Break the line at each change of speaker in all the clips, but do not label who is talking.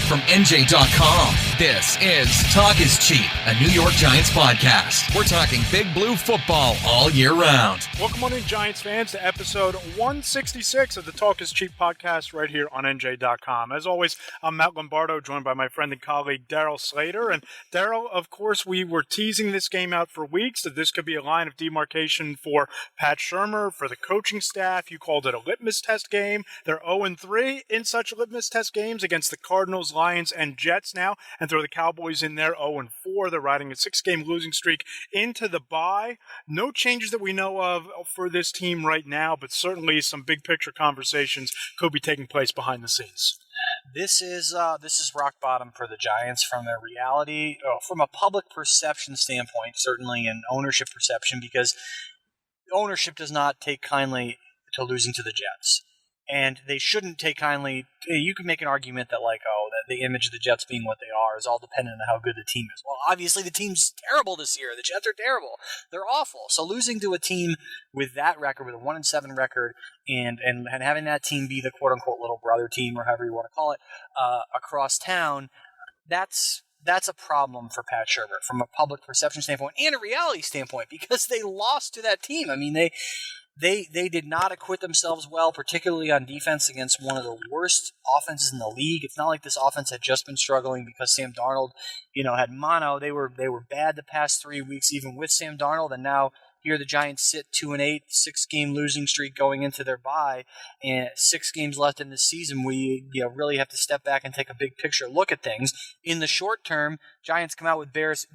From NJ.com, this is Talk is Cheap, a New York Giants podcast. We're talking Big Blue football all year round.
Welcome on in, Giants fans, to episode 166 of the Talk is Cheap podcast right here on NJ.com. As always, I'm Matt Lombardo, joined by my friend and colleague Darryl Slater. And Darryl, of course, we were teasing this game out for weeks, that this could be a line of demarcation for Pat Shurmur, for the coaching staff. You called it a litmus test game. They're 0-3 in such litmus test games against the Cardinals, Lions, and Jets now, and throw the Cowboys in there 0-4. They're riding a 6-game losing streak into the bye. No changes that we know of for this team right now, but certainly some big picture conversations could be taking place behind the scenes.
This is rock bottom for the Giants from a reality, from a public perception standpoint, certainly an ownership perception, because ownership does not take kindly to losing to the Jets. And they shouldn't take kindly. You could make an argument that, that the image of the Jets being what they are is all dependent on how good the team is. Well, obviously the team's terrible this year. The Jets are terrible. They're awful. So losing to a team with that record, with a 1-7 record, and having that team be the quote-unquote little brother team, or however you want to call it, across town, that's a problem for Pat Shurmur from a public perception standpoint and a reality standpoint, because they lost to that team. I mean, They did not acquit themselves well, particularly on defense, against one of the worst offenses in the league. It's not like this offense had just been struggling because Sam Darnold, had mono. They were bad the past 3 weeks, even with Sam Darnold, and now here the Giants sit 2-8, 6-game losing streak going into their bye, and 6 games left in the season. We really have to step back and take a big picture look at things. In the short term, Giants come out with Bears,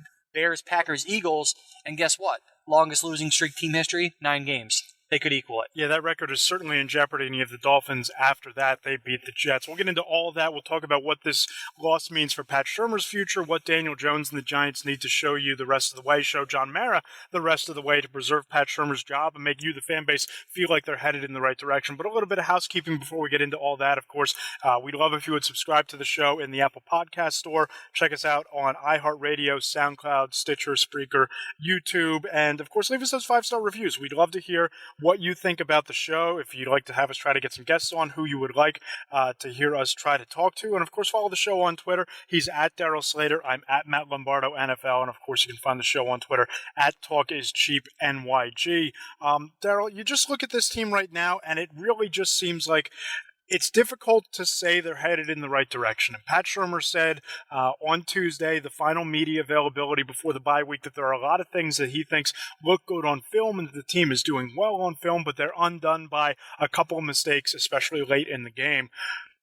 Packers, Eagles, and guess what? Longest losing streak team history, 9 games. They could equal it.
Yeah, that record is certainly in jeopardy, and you have the Dolphins after that. They beat the Jets. We'll get into all of that. We'll talk about what this loss means for Pat Shurmur's future, what Daniel Jones and the Giants need to show you the rest of the way, show John Mara the rest of the way to preserve Pat Shurmur's job and make you, the fan base, feel like they're headed in the right direction. But a little bit of housekeeping before we get into all that. Of course, we'd love if you would subscribe to the show in the Apple Podcast Store. Check us out on iHeartRadio, SoundCloud, Stitcher, Spreaker, YouTube, and, of course, leave us those 5-star reviews. We'd love to hear what you think about the show. If you'd like to have us try to get some guests on, who you would like to hear us try to talk to. And, of course, follow the show on Twitter. He's at Darryl Slater. I'm at Matt Lombardo NFL. And, of course, you can find the show on Twitter at TalkIsCheapNYG. Darryl, you just look at this team right now, and it really just seems like it's difficult to say they're headed in the right direction. And Pat Shurmur said on Tuesday, the final media availability before the bye week, that there are a lot of things that he thinks look good on film and that the team is doing well on film, but they're undone by a couple of mistakes, especially late in the game.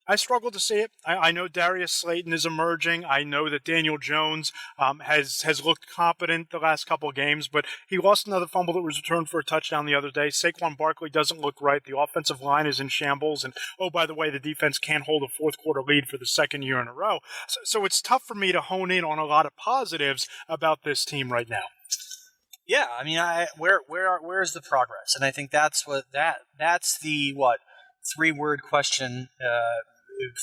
I struggle to see it. I know Darius Slayton is emerging. I know that Daniel Jones has looked competent the last couple of games, but he lost another fumble that was returned for a touchdown the other day. Saquon Barkley doesn't look right. The offensive line is in shambles. And, oh, by the way, the defense can't hold a fourth-quarter lead for the second year in a row. So it's tough for me to hone in on a lot of positives about this team right now.
Yeah, I mean, where's the progress? And I think that's the 3-word question.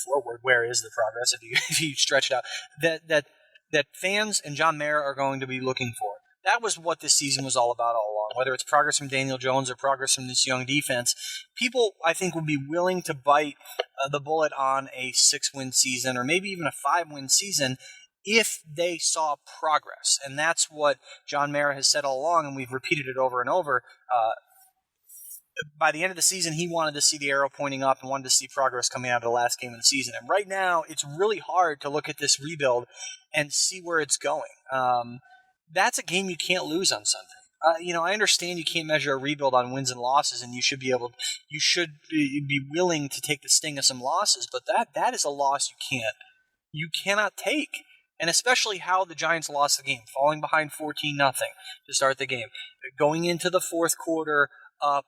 4-word, where is the progress, if you stretch it out, that fans and John Mara are going to be looking for. That was what this season was all about all along. Whether it's progress from Daniel Jones or progress from this young defense, people, I think, would be willing to bite the bullet on a 6-win season or maybe even a 5-win season if they saw progress. And that's what John Mara has said all along, and we've repeated it over and over. By the end of the season, he wanted to see the arrow pointing up and wanted to see progress coming out of the last game of the season. And right now, it's really hard to look at this rebuild and see where it's going. That's a game you can't lose on Sunday. I understand you can't measure a rebuild on wins and losses, and you should be willing to take the sting of some losses. But that is a loss you cannot take. And especially how the Giants lost the game, falling behind 14-0 to start the game, going into the fourth quarter up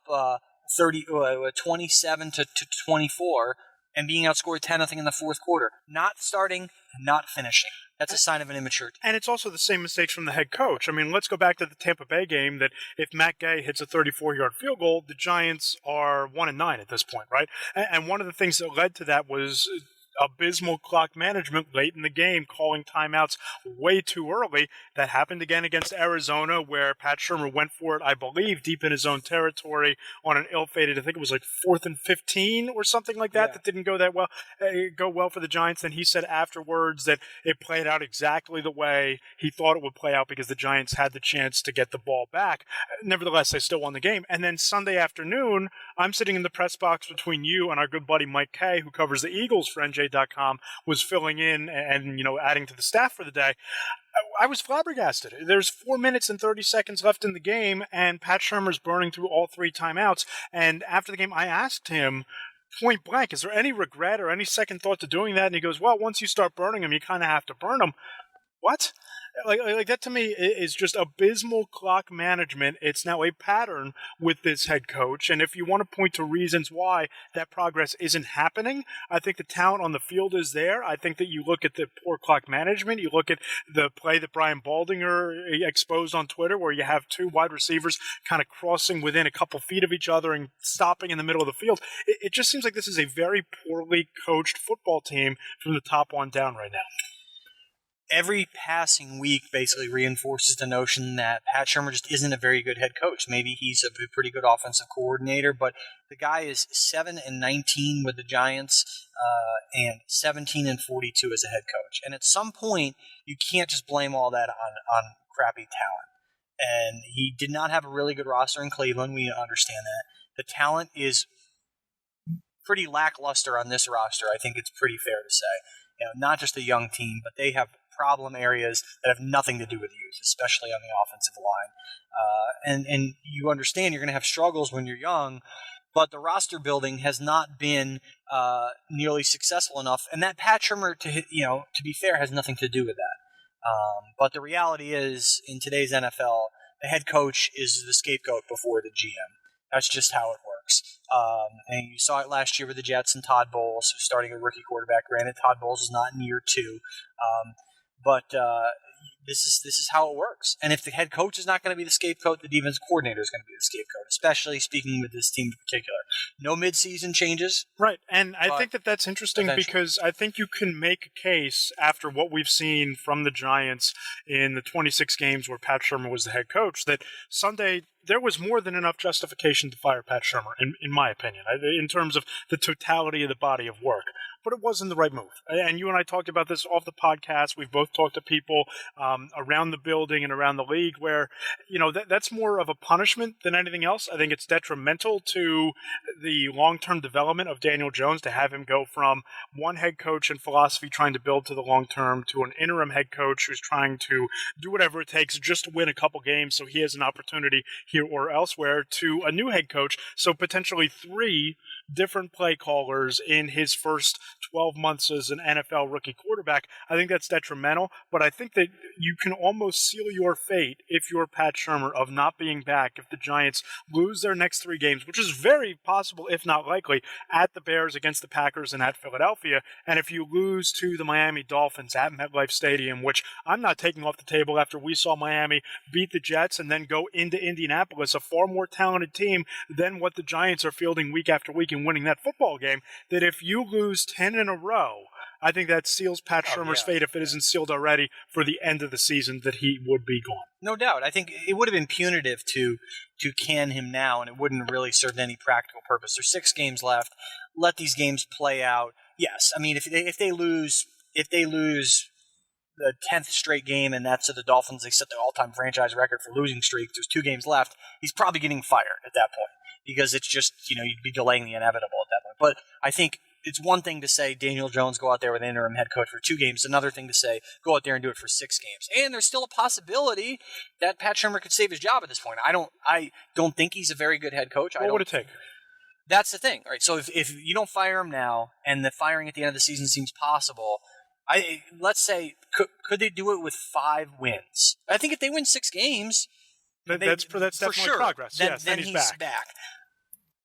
27 to 24, and being outscored 10-0 in the fourth quarter. Not starting, not finishing. That's a sign of an immature team.
And it's also the same mistakes from the head coach. I mean, let's go back to the Tampa Bay game, that if Matt Gay hits a 34-yard field goal, the Giants are 1-9 at this point, right? And one of the things that led to that was abysmal clock management late in the game, calling timeouts way too early. That happened again against Arizona, where Pat Shurmur went for it, I believe, deep in his own territory on an ill-fated, I think it was like 4th and 15 or something like that. That didn't go that well, for the Giants. And he said afterwards that it played out exactly the way he thought it would play out because the Giants had the chance to get the ball back. Nevertheless, they still won the game. And then Sunday afternoon, I'm sitting in the press box between you and our good buddy Mike Kay, who covers the Eagles for NJ.com, was filling in and adding to the staff for the day. I was flabbergasted. There's 4 minutes and 30 seconds left in the game, and Pat Shurmur's burning through all 3 timeouts. And after the game, I asked him point blank, is there any regret or any second thought to doing that? And he goes, well, once you start burning them, you kind of have to burn them. What? Like that to me is just abysmal clock management. It's now a pattern with this head coach. And if you want to point to reasons why that progress isn't happening, I think the talent on the field is there. I think that you look at the poor clock management. You look at the play that Brian Baldinger exposed on Twitter where you have 2 wide receivers kind of crossing within a couple feet of each other and stopping in the middle of the field. It just seems like this is a very poorly coached football team from the top on down right now.
Every passing week basically reinforces the notion that Pat Shurmur just isn't a very good head coach. Maybe he's a pretty good offensive coordinator, but the guy is 7-19 with the Giants and 17-42 as a head coach. And at some point, you can't just blame all that on crappy talent. And he did not have a really good roster in Cleveland. We understand that. The talent is pretty lackluster on this roster. I think it's pretty fair to say. Not just a young team, but they have problem areas that have nothing to do with youth, especially on the offensive line. And you understand you're going to have struggles when you're young, but the roster building has not been nearly successful enough. And that Pat Shurmur, to be fair, has nothing to do with that. But the reality is, in today's NFL, the head coach is the scapegoat before the GM. That's just how it works. And you saw it last year with the Jets and Todd Bowles, who's starting a rookie quarterback. Granted, Todd Bowles is not in year 2. But this is how it works. And if the head coach is not going to be the scapegoat, the defense coordinator is going to be the scapegoat, especially speaking with this team in particular. No midseason changes.
Right, and I think that's interesting because I think you can make a case after what we've seen from the Giants in the 26 games where Pat Shurmur was the head coach that Sunday there was more than enough justification to fire Pat Shurmur, in my opinion, in terms of the totality of the body of work. But it wasn't the right move. And you and I talked about this off the podcast. We've both talked to people around the building and around the league where, that's more of a punishment than anything else. I think it's detrimental to the long-term development of Daniel Jones to have him go from one head coach and philosophy trying to build to the long-term to an interim head coach who's trying to do whatever it takes just to win a couple games so he has an opportunity here or elsewhere, to a new head coach. So potentially 3 different play callers in his first 12 months as an NFL rookie quarterback. I think that's detrimental, but I think that you can almost seal your fate if you're Pat Shurmur of not being back if the Giants lose their next 3 games, which is very possible, if not likely, at the Bears, against the Packers, and at Philadelphia. And if you lose to the Miami Dolphins at MetLife Stadium, which I'm not taking off the table after we saw Miami beat the Jets and then go into Indianapolis, a far more talented team than what the Giants are fielding week after week and winning that football game, that if you lose 10 in a row, I think that seals Pat Shurmur's fate, if it isn't sealed already, for the end of the season, that he would be gone.
No doubt. I think it would have been punitive to can him now, and it wouldn't really serve any practical purpose. There's 6 games left. Let these games play out. Yes, I mean, if they lose the 10th straight game, and that's to the Dolphins, they set the all-time franchise record for losing streak. There's 2 games left. He's probably getting fired at that point because it's just, you'd be delaying the inevitable at that point. But I think it's one thing to say Daniel Jones go out there with an interim head coach for 2 games. Another thing to say go out there and do it for 6 games. And there's still a possibility that Pat Shurmur could save his job at this point. I don't think he's a very good head coach.
What would it take?
That's the thing. All right, so if you don't fire him now and the firing at the end of the season seems possible, let's say could they do it with 5 wins? I think if they win 6 games,
that's definitely
sure,
progress.
Then he's back.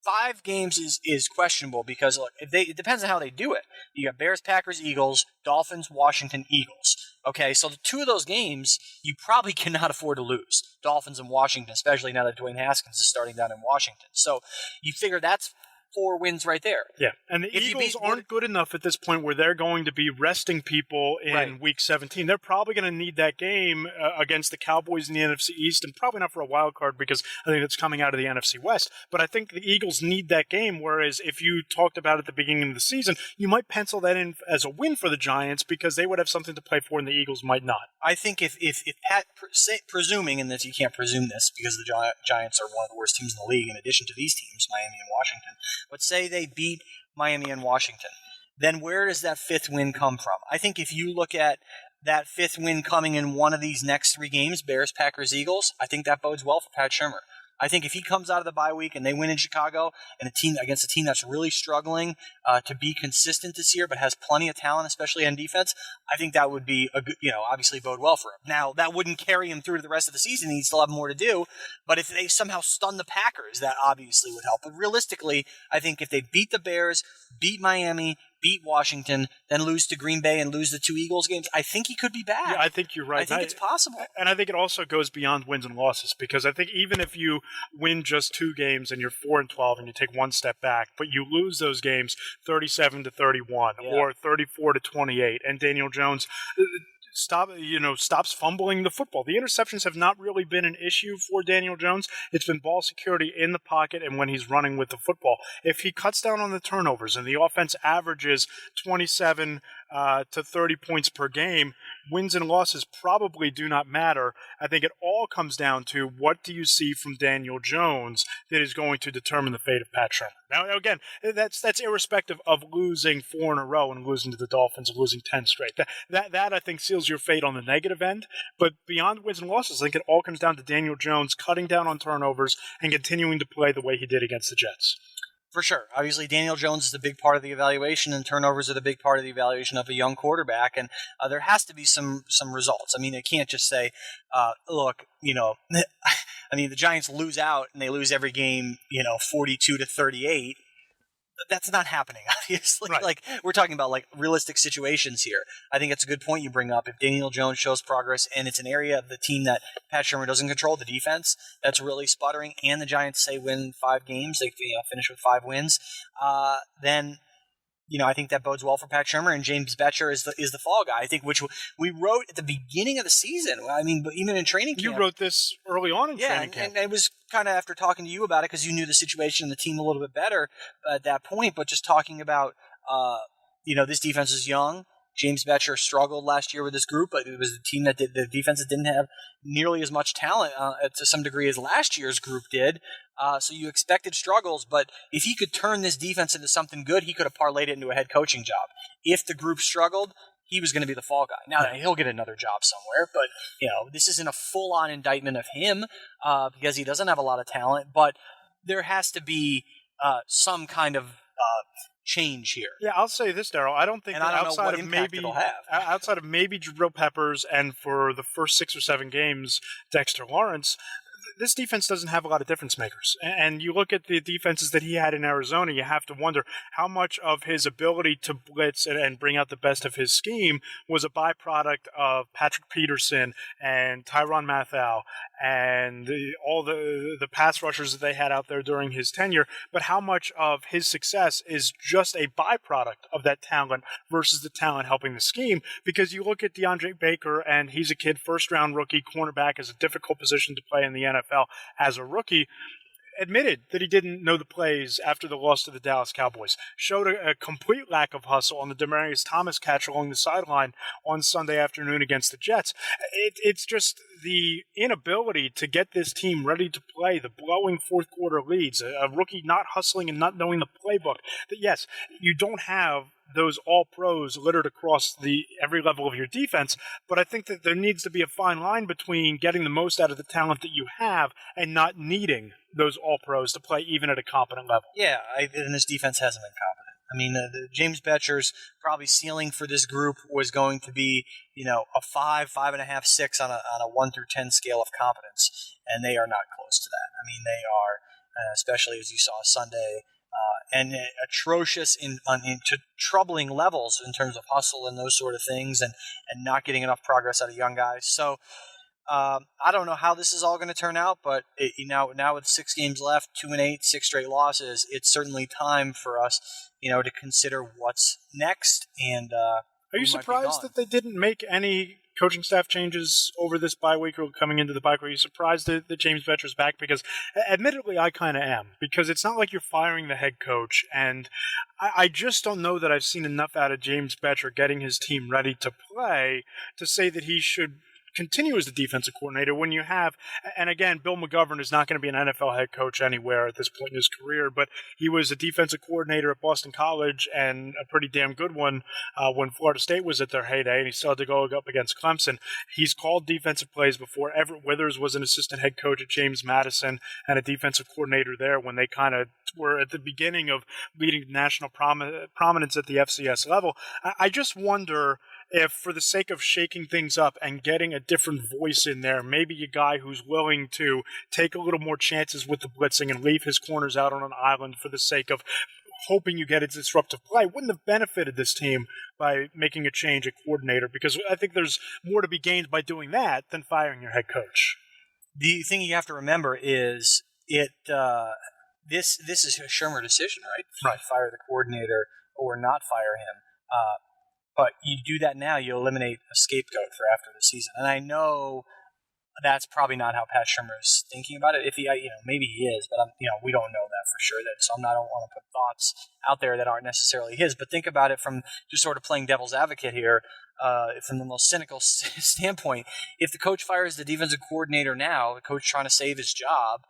5 games is questionable because look, it depends on how they do it. You got Bears, Packers, Eagles, Dolphins, Washington, Eagles. Okay, so the 2 of those games you probably cannot afford to lose. Dolphins and Washington, especially now that Dwayne Haskins is starting down in Washington. So you figure that's 4 wins right there.
Yeah, and the Eagles aren't good enough at this point where they're going to be resting people in Week 17. They're probably going to need that game against the Cowboys in the NFC East, and probably not for a wild card because I think it's coming out of the NFC West. But I think the Eagles need that game, whereas if you talked about at the beginning of the season, you might pencil that in as a win for the Giants because they would have something to play for and the Eagles might not.
I think if Pat, presuming, and that you can't presume this because the Giants are one of the worst teams in the league in addition to these teams, Miami and Washington, but say they beat Miami and Washington, then where does that 5th win come from? I think if you look at that 5th win coming in one of these next 3 games, Bears, Packers, Eagles, I think that bodes well for Pat Shurmur. I think if he comes out of the bye week and they win in Chicago and against a team that's really struggling to be consistent this year but has plenty of talent, especially on defense, I think that would be, obviously bode well for him. Now, that wouldn't carry him through to the rest of the season. He'd still have more to do. But if they somehow stun the Packers, that obviously would help. But realistically, I think if they beat the Bears, beat Miami, beat Washington, then lose to Green Bay and lose the 2 Eagles games, I think he could be back.
Yeah, I think you're right.
I think it's possible.
And I think it also goes beyond wins and losses because I think even if you win just 2 games and you're 4-12 and you take one step back, but you lose those games 37-31 or 34-28, and Daniel Jones stops fumbling the football. The interceptions have not really been an issue for Daniel Jones. It's been ball security in the pocket and when he's running with the football. If he cuts down on the turnovers and the offense averages 27 to 30 points per game, wins and losses probably do not matter. I think it all comes down to what do you see from Daniel Jones that is going to determine the fate of Pat Shurmur. Now again, that's irrespective of losing 4 in a row and losing to the Dolphins and losing 10 straight. That I think seals your fate on the negative end. But beyond wins and losses, I think it all comes down to Daniel Jones cutting down on turnovers and continuing to play the way he did against the Jets.
For sure. Obviously, Daniel Jones is a big part of the evaluation, and turnovers are the big part of the evaluation of a young quarterback, and there has to be some results. I mean, it can't just say, look, I mean, the Giants lose out, and they lose every game, 42-38. That's not happening, obviously.
Right.
Like, we're talking about, realistic situations here. I think it's a good point you bring up. If Daniel Jones shows progress, and it's an area of the team that Pat Shurmur doesn't control, the defense, that's really sputtering, and the Giants, say, win 5 games, they finish with 5 wins, then I think that bodes well for Pat Shurmur, and James Bettcher is the fall guy. I think, which we wrote at the beginning of the season. I mean, but even in training camp.
You wrote this early on in training camp.
And it was kind of after talking to you about it because you knew the situation and the team a little bit better at that point. But just talking about, this defense is young. James Bettcher struggled last year with this group, but it was a team the defense that didn't have nearly as much talent to some degree as last year's group did. So you expected struggles, but if he could turn this defense into something good, he could have parlayed it into a head coaching job. If the group struggled, he was going to be the fall guy. Now, he'll get another job somewhere, but this isn't a full-on indictment of him because he doesn't have a lot of talent, but there has to be some kind of change here.
Yeah, I'll say this, Darryl. I don't think outside of maybe Jabril Peppers and for the first 6 or 7 games, Dexter Lawrence, this defense doesn't have a lot of difference makers. And you look at the defenses that he had in Arizona, you have to wonder how much of his ability to blitz and bring out the best of his scheme was a byproduct of Patrick Peterson and Tyrann Mathieu and all the pass rushers that they had out there during his tenure, but how much of his success is just a byproduct of that talent versus the talent helping the scheme. Because you look at Deandre Baker, and he's a kid, first-round rookie, cornerback is a difficult position to play in the NFL as a rookie, admitted that he didn't know the plays after the loss to the Dallas Cowboys, showed a complete lack of hustle on the Demaryius Thomas catch along the sideline on Sunday afternoon against the Jets. It's just the inability to get this team ready to play, the blowing fourth quarter leads, a rookie not hustling and not knowing the playbook. That yes, you don't have those all-pros littered across every level of your defense, but I think that there needs to be a fine line between getting the most out of the talent that you have and not needing those all-pros to play even at a competent level.
Yeah, and this defense hasn't been competent. I mean, the James Bettcher's probably ceiling for this group was going to be, a 5, 5.5, 6 on a 1 through 10 scale of competence, and they are not close to that. I mean, they are, especially as you saw Sunday, and atrocious into troubling levels in terms of hustle and those sort of things, and not getting enough progress out of young guys. So I don't know how this is all going to turn out, but now with 6 games left, 2-8, 6 straight losses, it's certainly time for us, to consider what's next. And
are you surprised that they didn't make any coaching staff changes over this bye week or coming into the bye week? Are you surprised that James Bettcher's back? Because admittedly, I kind of am, because it's not like you're firing the head coach, and I just don't know that I've seen enough out of James Bettcher getting his team ready to play to say that he should continue as the defensive coordinator when you have, and again, Bill McGovern is not going to be an NFL head coach anywhere at this point in his career, but he was a defensive coordinator at Boston College and a pretty damn good one when Florida State was at their heyday, and he still had to go up against Clemson. He's called defensive plays before. Everett Withers was an assistant head coach at James Madison and a defensive coordinator there when they kind of were at the beginning of leading national prominence at the FCS level. I just wonder if, for the sake of shaking things up and getting a different voice in there, maybe a guy who's willing to take a little more chances with the blitzing and leave his corners out on an island for the sake of hoping you get a disruptive play, wouldn't have benefited this team by making a change at coordinator, because I think there's more to be gained by doing that than firing your head coach.
The thing you have to remember is this is a Shurmur decision, right?
Right.
Fire the coordinator or not fire him. But you do that now, you eliminate a scapegoat for after the season. And I know that's probably not how Pat Shurmur is thinking about it. If he, maybe he is, but we don't know that for sure. So I don't want to put thoughts out there that aren't necessarily his. But think about it from just sort of playing devil's advocate here, from the most cynical standpoint. If the coach fires the defensive coordinator now, the coach trying to save his job,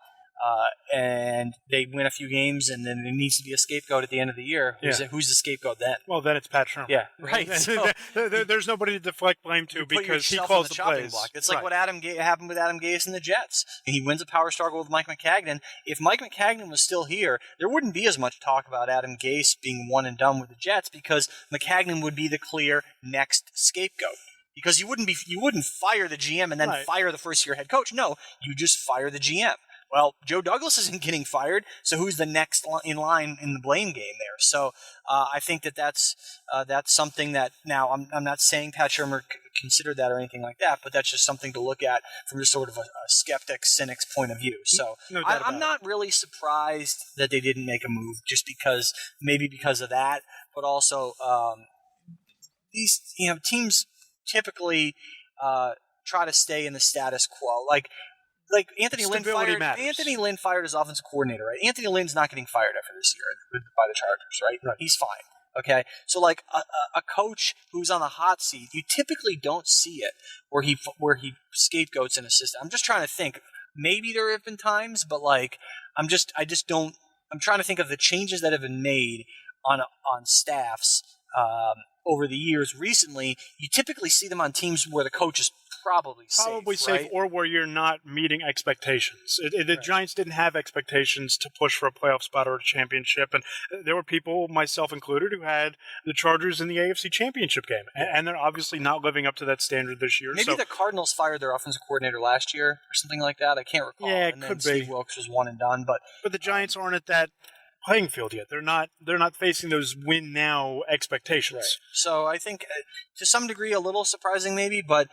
and they win a few games, and then there needs to be a scapegoat at the end of the year. Who's the scapegoat then?
Well, then it's Pat Shurmur.
Yeah, right. So,
there's nobody to deflect blame to because he calls the plays.
Block. It's like what happened with Adam Gase and the Jets. He wins a power struggle with Mike Maccagnan. If Mike Maccagnan was still here, there wouldn't be as much talk about Adam Gase being one and done with the Jets, because Maccagnan would be the clear next scapegoat. Because you wouldn't fire the GM and then fire the first-year head coach. No, you just fire the GM. Well, Joe Douglas isn't getting fired, so who's the next in line in the blame game there? So I think that's something that, now I'm not saying Pat Shurmur considered that or anything like that, but that's just something to look at from just sort of a skeptic, cynic's point of view. So I'm not really surprised that they didn't make a move, just because of that, but also these teams typically try to stay in the status quo. Like Anthony Lynn fired his offensive coordinator, right? Anthony Lynn's not getting fired after this year by the Chargers, right? He's fine. Okay, so like a coach who's on the hot seat, you typically don't see it where he scapegoats an assistant. I'm just trying to think. Maybe there have been times, but I'm trying to think of the changes that have been made on staffs over the years recently. You typically see them on teams where the coach is probably safe,
right? Or where you're not meeting expectations. The Giants didn't have expectations to push for a playoff spot or a championship, and there were people, myself included, who had the Chargers in the AFC Championship game, and they're obviously not living up to that standard this year.
Maybe the Cardinals fired their offensive coordinator last year or something like that. I can't recall.
Yeah, it could be.
Steve Wilkes was one and done, but
the Giants aren't at that playing field yet. They're not facing those win now expectations.
Right. So I think to some degree a little surprising maybe, but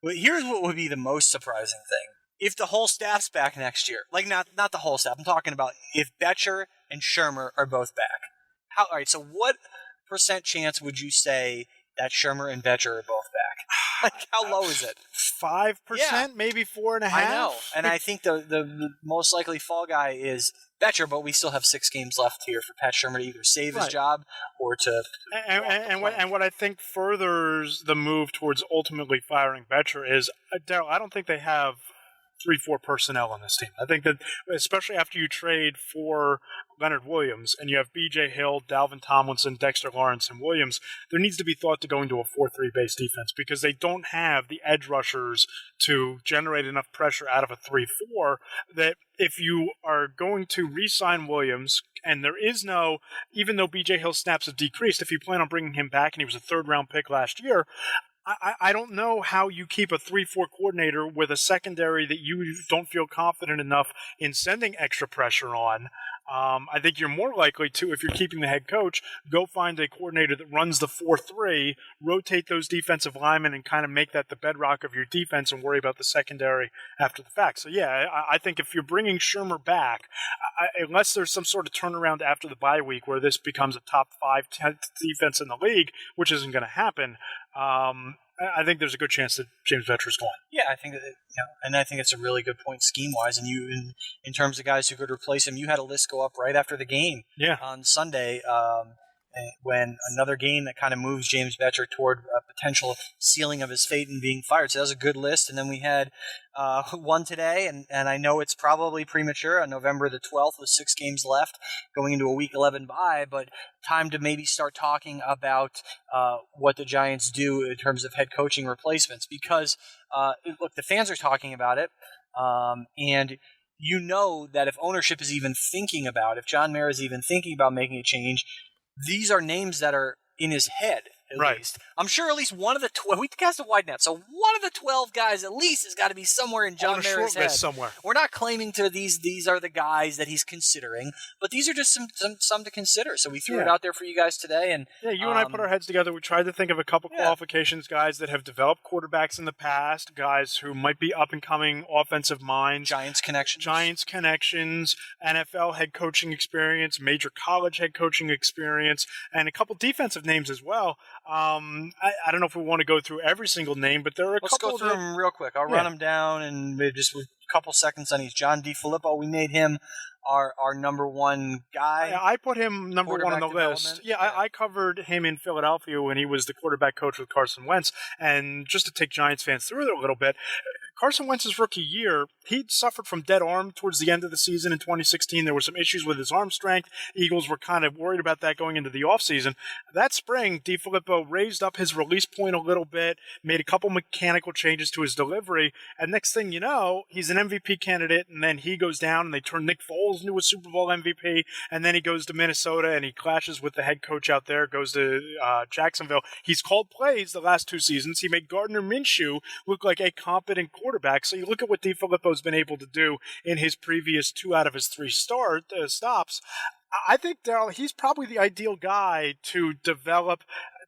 here's what would be the most surprising thing. If the whole staff's back next year, not the whole staff, I'm talking about if Bettcher and Shurmur are both back. All right, so what % chance would you say that Shurmur and Bettcher are both back? How low is it?
5%, maybe 4.5%.
I know, and I think the most likely fall guy is Bettcher, but we still have 6 games left here for Pat Shurmur to either save his job or to.
And what I think furthers the move towards ultimately firing Bettcher is, Darryl, I don't think they have 3-4 personnel on this team. I think that, especially after you trade for Leonard Williams and you have B.J. Hill, Dalvin Tomlinson, Dexter Lawrence, and Williams, there needs to be thought to go into a 4-3 base defense, because they don't have the edge rushers to generate enough pressure out of a 3-4 that if you are going to re-sign Williams, and there is no, even though B.J. Hill's snaps have decreased, if you plan on bringing him back, and he was a third-round pick last year, I don't know how you keep a 3-4 coordinator with a secondary that you don't feel confident enough in sending extra pressure on I think you're more likely to, if you're keeping the head coach, go find a coordinator that runs the 4-3, rotate those defensive linemen, and kind of make that the bedrock of your defense and worry about the secondary after the fact. So, yeah, I think if you're bringing Shurmur back, unless there's some sort of turnaround after the bye week where this becomes a top 5 defense in the league, which isn't going to happen, I think there's a good chance that James Bettcher's gone.
Yeah, I think that, and I think it's a really good point scheme-wise. And you, in terms of guys who could replace him, you had a list go up right after the game on Sunday when another game that kind of moves James Bettcher toward a potential sealing of his fate and being fired. So that was a good list. And then we had one today, and I know it's probably premature on November the 12th with 6 games left going into a Week 11 bye, but time to maybe start talking about what the Giants do in terms of head coaching replacements, because look, the fans are talking about it, and you know that if ownership is even thinking about, if John Mara is even thinking about making a change, these are names that are in his head. At least. I'm sure at least one of the 12, we cast a wide net, so one of the 12 guys at least has got to be somewhere in John Mara's head.
Somewhere. We're
not claiming to these are the guys that he's considering, but these are just some to consider. So we threw it out there for you guys today. And
you and I put our heads together. We tried to think of a couple qualifications, guys that have developed quarterbacks in the past, guys who might be up-and-coming offensive minds.
Giants connections,
NFL head coaching experience, major college head coaching experience, and a couple defensive names as well. I don't know if we want to go through every single name, but there are a couple.
Let's go through them real quick. I'll run them down and just with a couple seconds on each. John DeFilippo, we made him our number one guy.
Yeah, I put him number one on the list. I covered him in Philadelphia when he was the quarterback coach with Carson Wentz. And just to take Giants fans through it a little bit, Carson Wentz's rookie year, he'd suffered from dead arm towards the end of the season in 2016. There were some issues with his arm strength. Eagles were kind of worried about that going into the offseason. That spring, DeFilippo raised up his release point a little bit, made a couple mechanical changes to his delivery, and next thing you know, he's an MVP candidate, and then he goes down, and they turn Nick Foles into a Super Bowl MVP, and then he goes to Minnesota, and he clashes with the head coach out there, goes to Jacksonville. He's called plays the last 2 seasons. He made Gardner Minshew look like a competent quarterback. So you look at what DeFilippo's been able to do in his previous 2 out of his 3 stops. I think, Darryl, he's probably the ideal guy to develop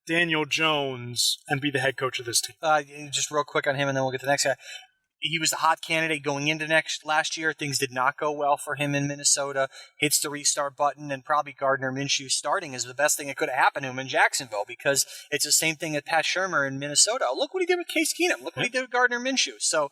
Daniel Jones and be the head coach of this team.
Just real quick on him, and then we'll get to the next guy. He was the hot candidate going into last year. Things did not go well for him in Minnesota. Hits the restart button, and probably Gardner Minshew starting is the best thing that could have happened to him in Jacksonville, because it's the same thing at Pat Shurmur in Minnesota. Look what he did with Case Keenum. Look what he did with Gardner Minshew. So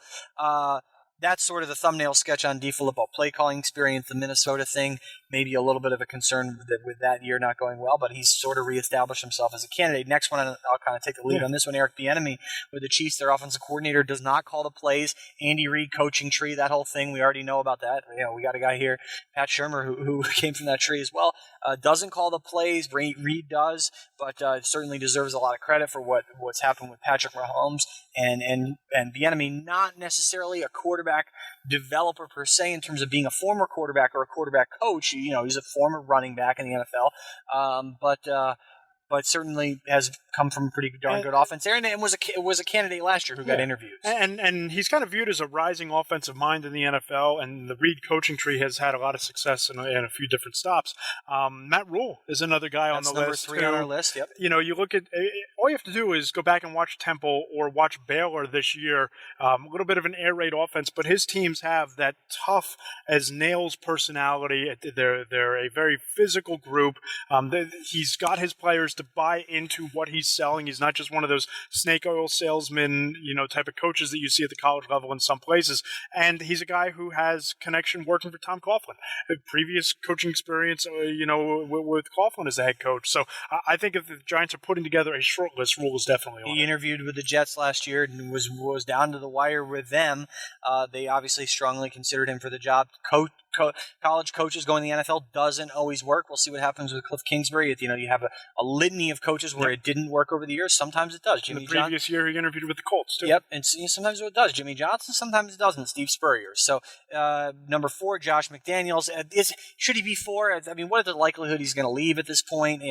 that's sort of the thumbnail sketch on DeFilippo. Play calling experience, the Minnesota thing, maybe a little bit of a concern with that year not going well, but he's sort of reestablished himself as a candidate. Next one, I'll kind of take the lead on this one. Eric Bieniemy with the Chiefs, their offensive coordinator, does not call the plays. Andy Reid coaching tree, that whole thing, we already know about that. We got a guy here, Pat Shurmur, who came from that tree as well. Doesn't call the plays. Reid does, but certainly deserves a lot of credit for what's happened with Patrick Mahomes and Bieniemy. Not necessarily a quarterback developer per se in terms of being a former quarterback or a quarterback coach. He's a former running back in the NFL, but certainly has come from a pretty darn good offense there, and was a candidate last year who got interviews.
And he's kind of viewed as a rising offensive mind in the NFL, and the Reid coaching tree has had a lot of success in a few different stops. Matt Rule is another guy on the list.
Number 3 on our list, yep.
You look at all you have to do is go back and watch Temple or watch Baylor this year. A little bit of an air raid offense, but his teams have that tough as nails personality. They're a very physical group. He's got his players to buy into what he's selling. He's not just one of those snake oil salesman, type of coaches that you see at the college level in some places. And he's a guy who has connection working for Tom Coughlin, previous coaching experience, with Coughlin as a head coach. So I think if the Giants are putting together a short list, Rule is definitely on.
He interviewed with the Jets last year and was down to the wire with them. They obviously strongly considered him for the job. College coaches going to the NFL doesn't always work. We'll see what happens with Cliff Kingsbury. You have a litany of coaches where it didn't work over the years. Sometimes it does.
The previous year he interviewed with the Colts, too.
Yep, and sometimes it does. Jimmy Johnson, sometimes it doesn't. Steve Spurrier. So, number 4, Josh McDaniels. Should he be 4? I mean, what is the likelihood he's going to leave at this point?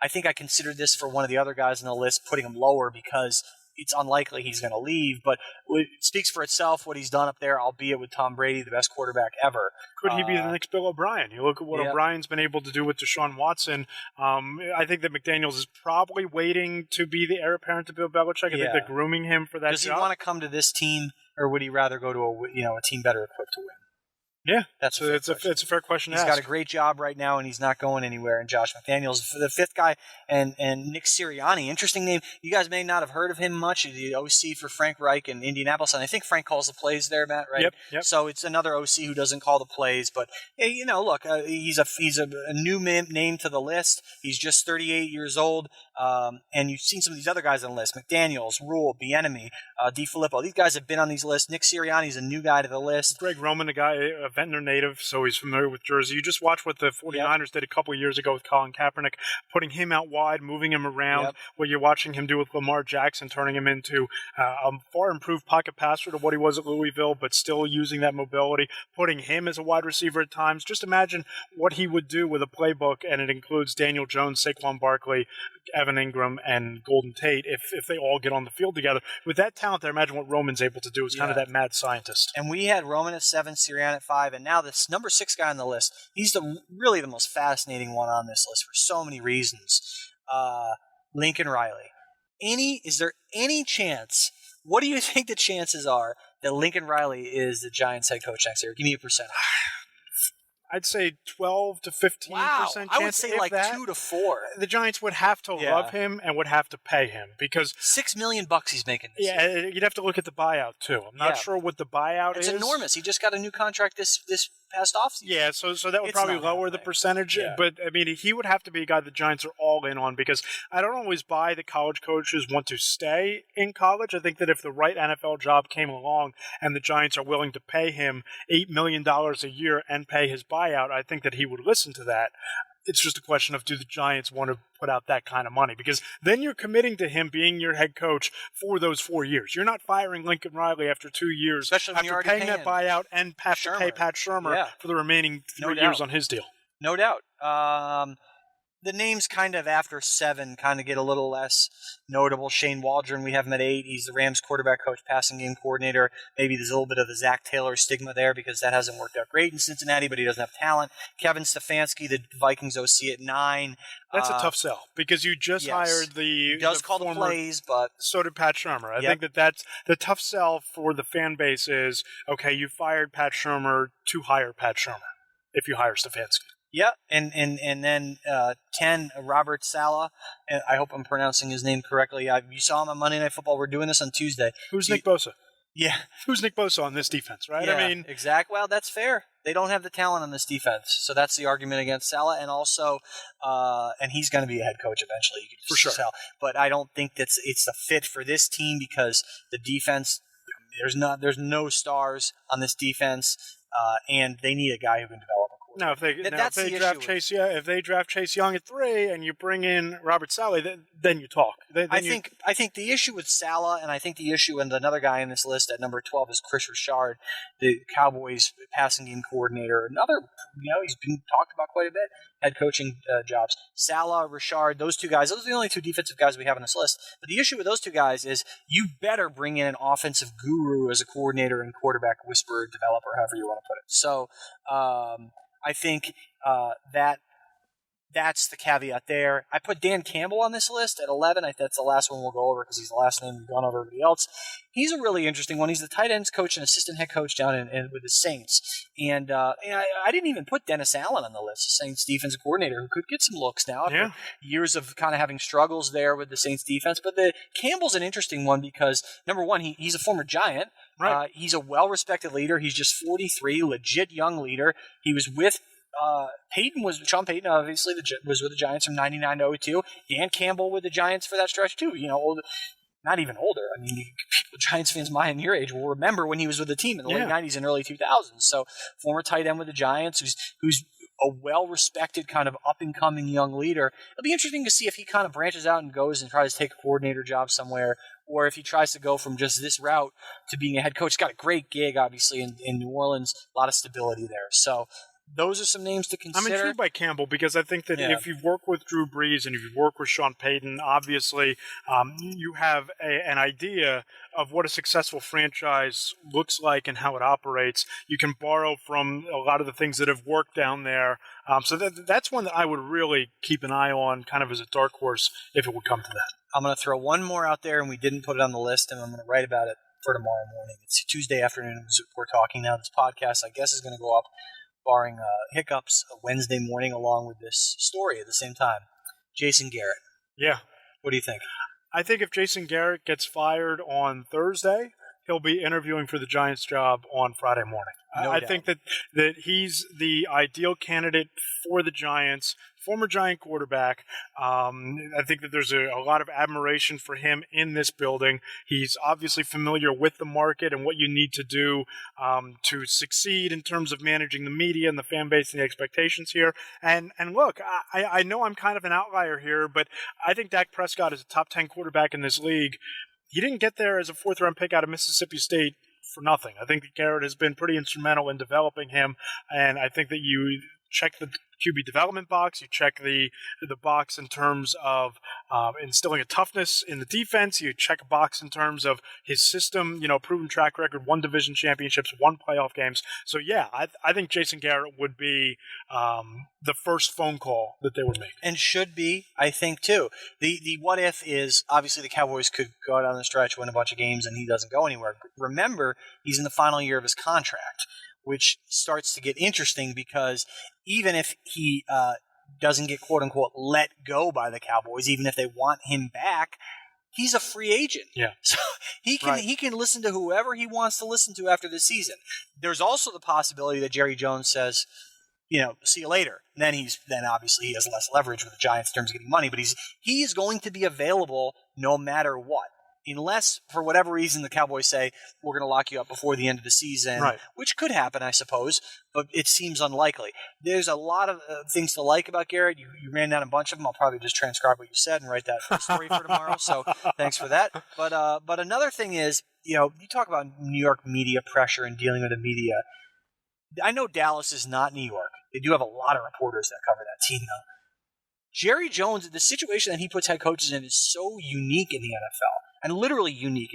I think I considered this for one of the other guys on the list, putting him lower because it's unlikely he's going to leave, but it speaks for itself what he's done up there, albeit with Tom Brady, the best quarterback ever.
Could he be the next Bill O'Brien? You look at what O'Brien's been able to do with Deshaun Watson. I think that McDaniels is probably waiting to be the heir apparent to Bill Belichick. I think they're grooming him for that job.
Does he want to come to this team, or would he rather go to a team better equipped to win?
Yeah,
it's
a fair question to ask.
He's got a great job right now, and he's not going anywhere. And Josh McDaniels, the fifth guy, and Nick Sirianni, interesting name. You guys may not have heard of him much. He's the OC for Frank Reich in Indianapolis, and I think Frank calls the plays there, Matt, right?
Yep.
So it's another OC who doesn't call the plays, but look, he's a new name to the list. He's just 38 years old, and you've seen some of these other guys on the list: McDaniels, Rule, Bieniemy, DiFilippo. These guys have been on these lists. Nick Sirianni's a new guy to the list.
Greg Roman, a guy, a Ventnor native, so he's familiar with Jersey. You just watch what the 49ers did a couple of years ago with Colin Kaepernick, putting him out wide, moving him around. What you're watching him do with Lamar Jackson, turning him into a far improved pocket passer to what he was at Louisville, but still using that mobility, putting him as a wide receiver at times. Just imagine what he would do with a playbook, and it includes Daniel Jones, Saquon Barkley, Evan Ingram, and Golden Tate, if they all get on the field together. With that talent there, imagine what Roman's able to do as kind of that mad scientist.
And we had Roman at 7, Sirianni at 5, and now this number 6 guy on the list, he's really the most fascinating one on this list for so many reasons. Lincoln Riley. Is there any chance, what do you think the chances are that Lincoln Riley is the Giants head coach next year? Give me a percentage.
I'd say 12 to 15% chance.
I would say like 2 to 4.
The Giants would have to love him and would have to pay him because
$6 million he's making this year.
You'd have to look at the buyout too. I'm not sure what the buyout is.
It's enormous. He just got a new contract this past offseason.
Yeah, so that would probably lower the percentage. Yeah. But I mean, he would have to be a guy the Giants are all in on because I don't always buy the college coaches want to stay in college. I think that if the right NFL job came along and the Giants are willing to pay him $8 million a year and pay his buyout, I think that he would listen to that. It's just a question of do the Giants want to put out that kind of money? Because then you're committing to him being your head coach for those 4 years. You're not firing Lincoln Riley after 2 years,
especially when
after paying that buyout and have to pay Pat Shurmur for the remaining 3 years on his deal.
No doubt. The names kind of after 7 kind of get a little less notable. Shane Waldron, we have him at 8. He's the Rams quarterback coach, passing game coordinator. Maybe there's a little bit of the Zach Taylor stigma there because that hasn't worked out great in Cincinnati, but he doesn't have talent. Kevin Stefanski, the Vikings OC at 9.
That's a tough sell because you just hired
He does call the plays, but
so did Pat Shurmur. I think that's the tough sell for the fan base is, okay, you fired Pat Shurmur to hire Pat Shurmur if you hire Stefanski.
Yeah, and then 10, Robert Saleh. And I hope I'm pronouncing his name correctly. You saw him on Monday Night Football. We're doing this on Tuesday.
Who's Nick Bosa?
Yeah.
Who's Nick Bosa on this defense, right?
Yeah,
I mean,
exactly. Well, that's fair. They don't have the talent on this defense, so that's the argument against Saleh. And also, and he's going to be a head coach eventually. You could just
for sure.
tell. But I don't think it's the fit for this team because the defense. There's no stars on this defense, and they need a guy who can develop.
Now, if they draft Chase Young at 3 and you bring in Robert Saleh, then you talk.
I think the issue with Saleh, and I think the issue and another guy in this list at number 12 is Chris Richard, the Cowboys passing game coordinator. Another, he's been talked about quite a bit, head coaching jobs. Saleh, Richard, those 2 guys, those are the only 2 defensive guys we have on this list. But the issue with those 2 guys is you better bring in an offensive guru as a coordinator and quarterback whisperer, developer, however you want to put it. So, I think that's the caveat there. I put Dan Campbell on this list at 11. I think that's the last one we'll go over because he's the last name we've gone over everybody else. He's a really interesting one. He's the tight ends coach and assistant head coach down with the Saints. And I didn't even put Dennis Allen on the list, the Saints defensive coordinator, who could get some looks now after years of kind of having struggles there with the Saints defense. But Campbell's an interesting one because, number one, he's a former Giant.
Right.
He's a well-respected leader. He's just 43, legit young leader. He was with Sean Payton, obviously, was with the Giants from 99 to 02. Dan Campbell with the Giants for that stretch, too. Not even older. I mean, people, Giants fans my and your age will remember when he was with the team in the late 90s and early 2000s. So, former tight end with the Giants, who's a well-respected kind of up-and-coming young leader. It'll be interesting to see if he kind of branches out and goes and tries to take a coordinator job somewhere, or if he tries to go from just this route to being a head coach. He's got a great gig, obviously, in New Orleans, a lot of stability there. So those are some names to consider.
I'm intrigued by Campbell because I think that if you've worked with Drew Brees and if you've worked with Sean Payton, obviously you have an idea of what a successful franchise looks like and how it operates. You can borrow from a lot of the things that have worked down there. So that's one that I would really keep an eye on, kind of as a dark horse, if it would come to that.
I'm going to throw one more out there, and we didn't put it on the list, and I'm going to write about it for tomorrow morning. It's Tuesday afternoon. We're talking now. This podcast, I guess, is going to go up, barring hiccups, Wednesday morning along with this story at the same time. Jason Garrett.
Yeah.
What do you think?
I think if Jason Garrett gets fired on Thursday, he'll be interviewing for the Giants job on Friday morning.
No
I
doubt.
think that he's the ideal candidate for the Giants, former Giant quarterback. I think that there's a lot of admiration for him in this building. He's obviously familiar with the market and what you need to do to succeed in terms of managing the media and the fan base and the expectations here. And look, I know I'm kind of an outlier here, but I think Dak Prescott is a top 10 quarterback in this league. He didn't get there as a fourth-round pick out of Mississippi State for nothing. I think that Garrett has been pretty instrumental in developing him, and I think that you check the QB development box, you check the box in terms of instilling a toughness in the defense, you check a box in terms of his system, proven track record, 1 division championships, 1 playoff games. So yeah, I think Jason Garrett would be the first phone call that they would make.
And should be, I think, too. The what if is, obviously the Cowboys could go down the stretch, win a bunch of games, and he doesn't go anywhere. Remember, he's in the final year of his contract, which starts to get interesting because even if he doesn't get quote-unquote let go by the Cowboys, even if they want him back, he's a free agent.
Yeah.
So he can listen to whoever he wants to listen to after the season. There's also the possibility that Jerry Jones says, see you later. Then obviously he has less leverage with the Giants in terms of getting money, but he is going to be available no matter what. Unless, for whatever reason, the Cowboys say, we're going to lock you up before the end of the season,
right,
which could happen, I suppose, but it seems unlikely. There's a lot of things to like about Garrett. You ran down a bunch of them. I'll probably just transcribe what you said and write that story for tomorrow, so thanks for that. But another thing is, you talk about New York media pressure and dealing with the media. I know Dallas is not New York. They do have a lot of reporters that cover that team, though. Jerry Jones, the situation that he puts head coaches in is so unique in the NFL. And literally unique.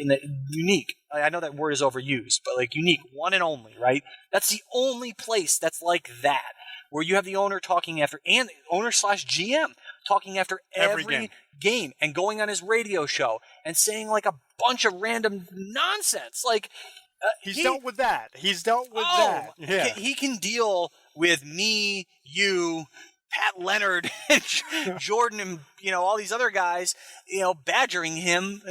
I know that word is overused, but unique, one and only, right? That's the only place that's like that, where you have the owner talking after, and owner/GM talking after every game and going on his radio show and saying a bunch of random nonsense.
He's dealt with that. That. Yeah.
He can deal with me, you, Pat Leonard, and Jordan, and all these other guys, badgering him.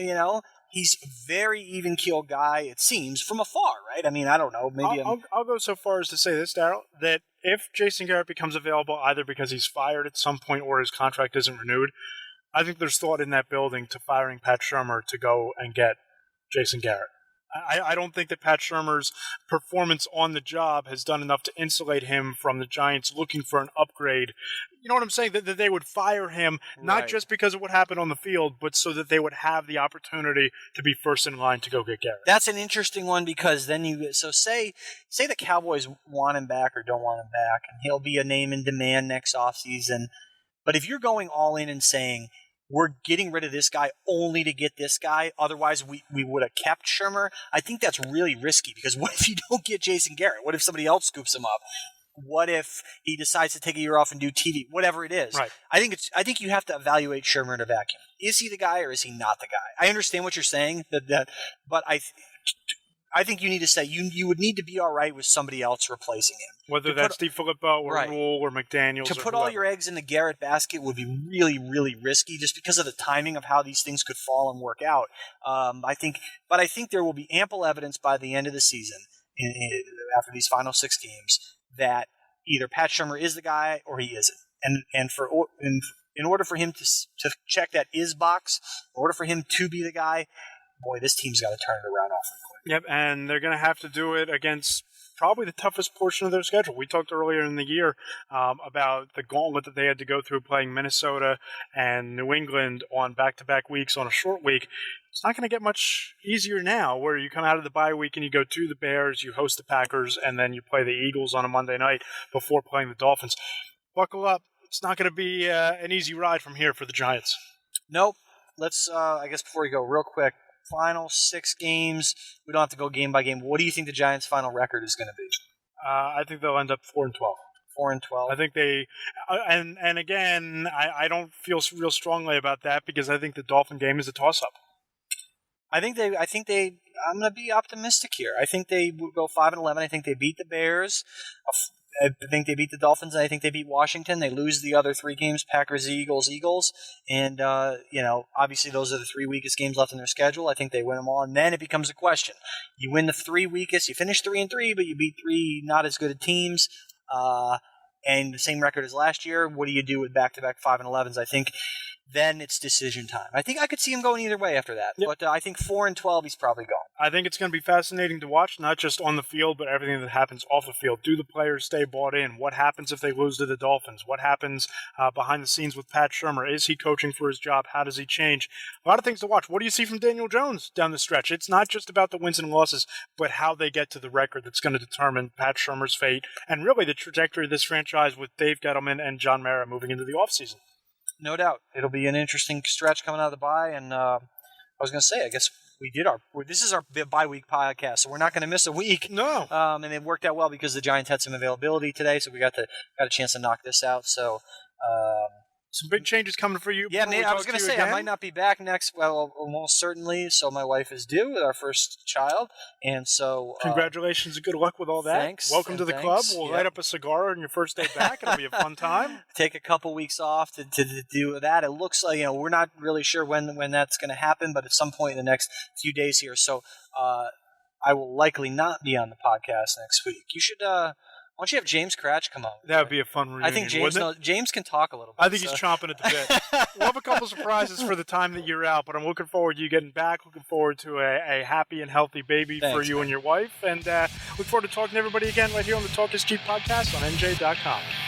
He's a very even-keeled guy. It seems from afar, right? I mean, I don't know. Maybe
I'll go so far as to say this, Darryl, that if Jason Garrett becomes available, either because he's fired at some point or his contract isn't renewed, I think there's thought in that building to firing Pat Shurmur to go and get Jason Garrett. I don't think that Pat Shurmur's performance on the job has done enough to insulate him from the Giants looking for an upgrade. You know what I'm saying? That they would fire him, not just because of what happened on the field, but so that they would have the opportunity to be first in line to go get Garrett.
That's an interesting one because then say the Cowboys want him back or don't want him back, and he'll be a name in demand next offseason. But if you're going all in and saying, we're getting rid of this guy only to get this guy, otherwise we would have kept Shurmur, I think that's really risky because what if you don't get Jason Garrett? What if somebody else scoops him up? What if he decides to take a year off and do TV? Whatever it is.
Right.
I think you have to evaluate Shurmur in a vacuum. Is he the guy or is he not the guy? I understand what you're saying, but I think you need to say you would need to be all right with somebody else replacing him.
Whether that's Steve Filippo or
right.
Rule or McDaniels.
To put all your eggs in the Garrett basket would be really, really risky just because of the timing of how these things could fall and work out. I think there will be ample evidence by the end of the season, after these final 6 games, that either Pat Shurmur is the guy or he isn't. And in order for him to check that is box, in order for him to be the guy, boy, this team's got to turn it around awfully quick.
Yep, and they're going to have to do it against probably the toughest portion of their schedule. We talked earlier in the year about the gauntlet that they had to go through playing Minnesota and New England on back-to-back weeks on a short week. It's not going to get much easier now, where you come out of the bye week and you go to the Bears, you host the Packers, and then you play the Eagles on a Monday night before playing the Dolphins. Buckle up. It's not going to be an easy ride from here for the Giants.
Nope. Let's, I guess before we go, real quick, final 6 games. We don't have to go game by game. What do you think the Giants' final record is going to be?
I think they'll end up 4-12.
4-12.
I think they, and again, I don't feel real strongly about that because I think the Dolphin game is a toss-up.
I'm going to be optimistic here. I think they go 5-11. I think they beat the Bears. I think they beat the Dolphins, and I think they beat Washington. They lose the other 3 games, Packers, Eagles. And, obviously those are the 3 weakest games left in their schedule. I think they win them all, and then it becomes a question. You win the 3 weakest, you finish 3-3, but you beat 3 not as good teams, and the same record as last year. What do you do with back-to-back 5-11s? I think then it's decision time. I think I could see him going either way after that. Yep. But I think 4-12, he's probably gone.
I think it's going to be fascinating to watch, not just on the field, but everything that happens off the field. Do the players stay bought in? What happens if they lose to the Dolphins? What happens behind the scenes with Pat Shurmur? Is he coaching for his job? How does he change? A lot of things to watch. What do you see from Daniel Jones down the stretch? It's not just about the wins and losses, but how they get to the record that's going to determine Pat Shurmur's fate and really the trajectory of this franchise with Dave Gettleman and John Mara moving into the offseason.
No doubt. It'll be an interesting stretch coming out of the bye. And I was going to say, I guess this is our bye week podcast, so we're not going to miss a week.
No.
And it worked out well because the Giants had some availability today, so we got a chance to knock this out. So,
some big changes coming for you.
Yeah, I was going to say, I might not be back next, well, almost certainly. So my wife is due with our first child. And so...
Congratulations and good luck with all that.
Thanks.
Welcome to the club. We'll light up a cigar on your first day back. It'll be a fun time.
Take a couple weeks off to do that. It looks like, we're not really sure when that's going to happen, but at some point in the next few days here. So I will likely not be on the podcast next week. You should... why don't you have James Cratch come on?
That would be a fun reunion,
I think James can talk a little bit.
I think he's chomping at the bit. We'll have a couple surprises for the time that you're out, but I'm looking forward to you getting back, looking forward to a happy and healthy baby for you and your wife, and look forward to talking to everybody again right here on the Talk is Cheap podcast on NJ.com.